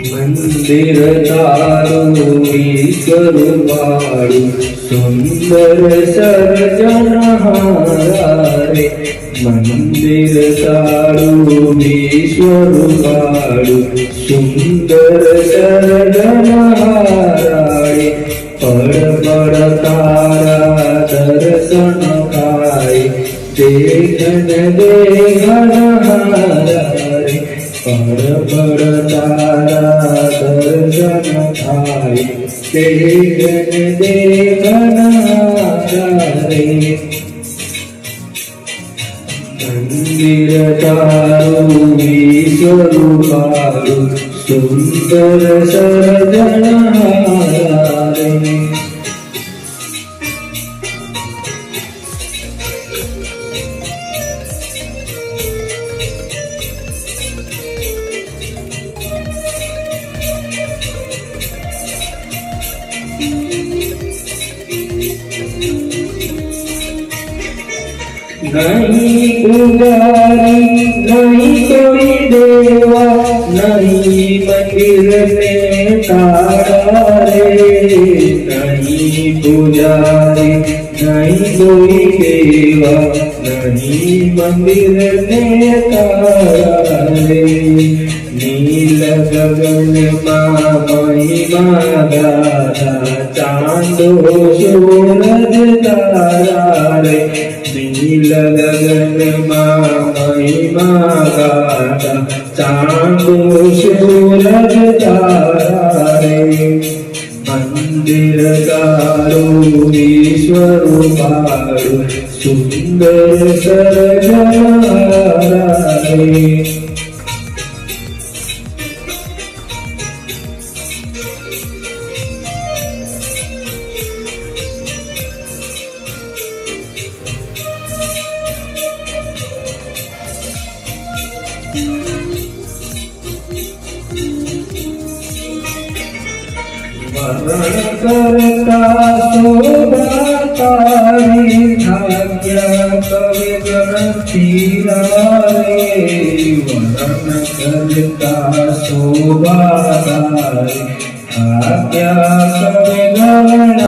મંદિર તારું ઈશ્વરવાળું સુંદર સર્જનહારા રે મંદિર તારું ઈશ્વરવાળું સુંદર સર્જનહારા રે પળ પળ તારા દર્શન થાય દેખન દેખનહારા રે પળ પળ તારા દર્શન થાય દેખન દેખનહારા રે મંદિર તારું ઈશ્વરવાળું સુંદર સર્જનહારા રે नहीं पुजारी नहीं कोई देवा नहीं मंदिर में तारा रे नहीं पुजारी नहीं कोई देवा नहीं मंदिर में तारा रे नील गगन महिमा गाथा चांदो सूरज तारा रे नील गगन महिमा गाथा चांदो सूरज तारा रे मंदिर तारू ईश्वरवाळू सुंदर सर्जनहारा रे वरण करता शोभा तारी भाग्य कवि गणतीरा रे वरण करता शोभा तारी भाग्य कवि गण